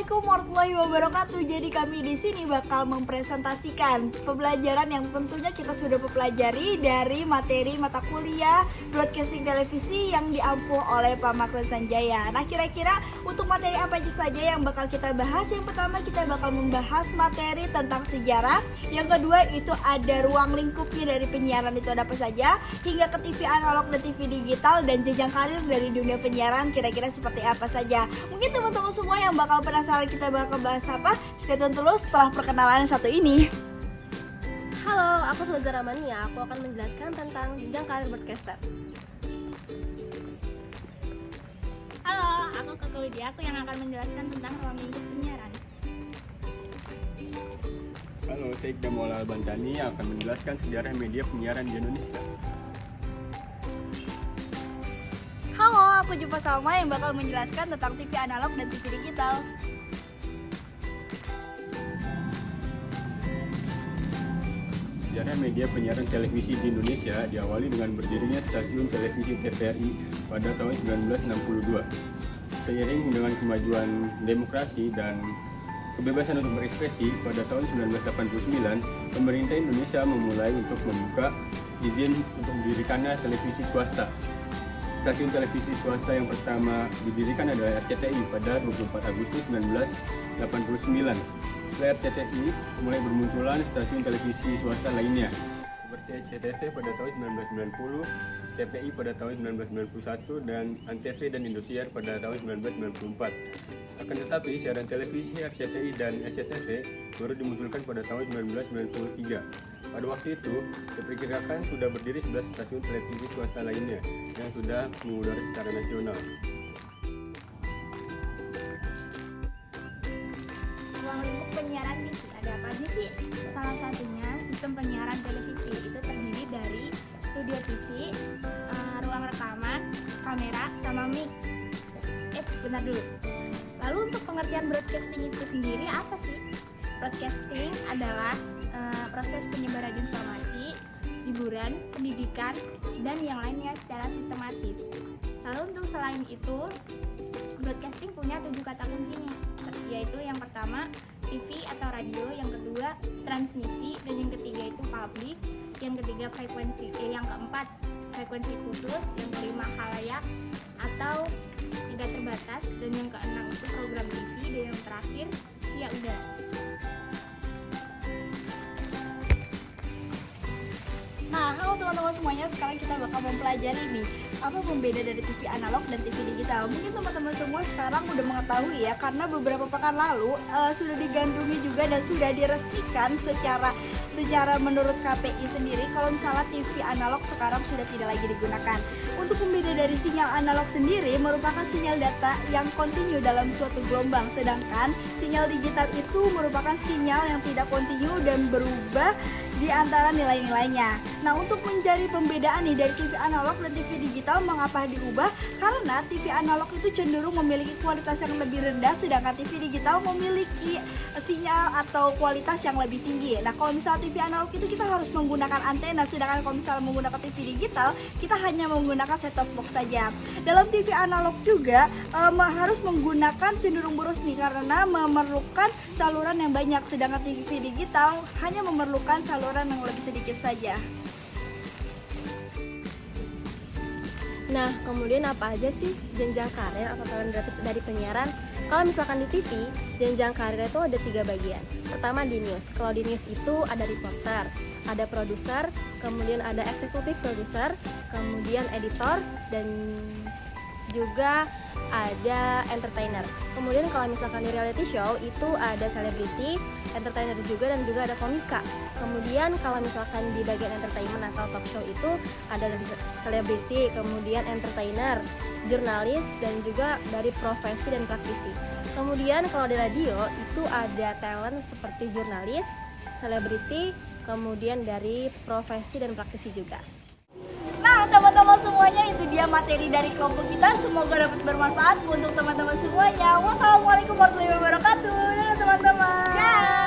Assalamualaikum warahmatullahi wabarakatuh. Jadi kami di sini bakal mempresentasikan pembelajaran yang tentunya kita sudah pelajari dari materi mata kuliah broadcasting televisi yang diampu oleh Pak Makro Sanjaya. Nah, kira-kira untuk materi apa saja yang bakal kita bahas? Yang pertama kita bakal membahas materi tentang sejarah. Yang kedua itu ada ruang lingkupnya dari penyiaran itu ada apa saja, hingga ke TV analog dan TV digital dan jenjang karir dari dunia penyiaran kira-kira seperti apa saja. Mungkin teman-teman semua yang bakal penasaran kita bakal bahas apa, stay tune terus setelah perkenalan satu ini. Halo, aku Sulza Ramania. Aku akan menjelaskan tentang jenjang karir broadcaster. Halo, aku Kak Widya, aku yang akan menjelaskan tentang ruang lingkup penyiaran. Halo, saya Iqdam Maulana Bantani yang akan menjelaskan sejarah media penyiaran di Indonesia. Halo, aku Jupa Salma yang bakal menjelaskan tentang TV analog dan TV digital. Sejarah media penyiaran televisi di Indonesia diawali dengan berdirinya stasiun televisi TVRI pada tahun 1962. Seiring dengan kemajuan demokrasi dan kebebasan untuk berekspresi, pada tahun 1989, pemerintah Indonesia memulai untuk membuka izin untuk didirikannya televisi swasta. Stasiun televisi swasta yang pertama didirikan adalah RCTI pada 24 Agustus 1989. Setelah RCTI, mulai bermunculan stasiun televisi swasta lainnya, seperti SCTV pada tahun 1990, TPI pada tahun 1991, dan Antv dan Indosiar pada tahun 1994. Akan tetapi, siaran televisi RCTI dan SCTV baru dimunculkan pada tahun 1993. Pada waktu itu, diperkirakan sudah berdiri 11 stasiun televisi swasta lainnya yang sudah mengudara secara nasional. Ruang lingkup penyiaran TV ada apa aja sih? Salah satunya sistem penyiaran televisi itu terdiri dari studio TV, ruang rekaman, kamera, sama mic. Bentar dulu. Lalu untuk pengertian broadcasting itu sendiri apa sih? Broadcasting adalah proses penyebaran informasi, hiburan, pendidikan, dan yang lainnya secara sistematis. Lalu untuk selain itu, broadcasting punya 7 kata kuncinya, yaitu yang pertama TV atau radio, yang kedua transmisi, dan yang ketiga itu public, yang ketiga frekuensi, yang keempat frekuensi khusus, yang kelima khalayak atau tidak terbatas, dan yang keenam itu program TV, dan yang terakhir via udara. Nah, halo teman-teman semuanya, sekarang kita bakal mempelajari nih apa pembeda dari TV analog dan TV digital. Mungkin teman-teman semua sekarang udah mengetahui ya, karena beberapa pekan lalu sudah digandrungi juga dan sudah diresmikan secara menurut KPI sendiri kalau misalnya TV analog sekarang sudah tidak lagi digunakan. Untuk pembeda dari sinyal analog sendiri merupakan sinyal data yang kontinu dalam suatu gelombang, sedangkan sinyal digital itu merupakan sinyal yang tidak kontinu dan berubah di antara nilai-nilainya. Nah, untuk menjadi pembedaan nih dari TV analog dan TV digital, mengapa diubah? Karena TV analog itu cenderung memiliki kualitas yang lebih rendah, sedangkan TV digital memiliki sinyal atau kualitas yang lebih tinggi. Nah, kalau misalnya TV analog itu kita harus menggunakan antena, sedangkan kalau misalnya menggunakan TV digital, kita hanya menggunakan set-top box saja. Dalam TV analog juga harus menggunakan cenderung boros nih, karena memerlukan saluran yang banyak, sedangkan TV digital hanya memerlukan saluran yang lebih sedikit saja. Nah, kemudian apa aja sih jenjang karir atau talent dari penyiaran? Kalau misalkan di TV, jenjang karir itu ada 3 bagian. Pertama di news. Kalau di news itu ada reporter, ada produser, kemudian ada eksekutif produser, kemudian editor, dan juga ada entertainer. Kemudian kalau misalkan di reality show itu ada selebriti, entertainer juga, dan juga ada komika. Kemudian kalau misalkan di bagian entertainment atau talk show itu ada dari selebriti, kemudian entertainer, jurnalis, dan juga dari profesi dan praktisi. Kemudian kalau di radio itu ada talent seperti jurnalis, selebriti, kemudian dari profesi dan praktisi juga. Nah, teman-teman semuanya, itu dia materi dari kelompok kita. Semoga dapat bermanfaat untuk teman-teman semuanya. Wassalamualaikum warahmatullahi wabarakatuh. Dadah teman-teman.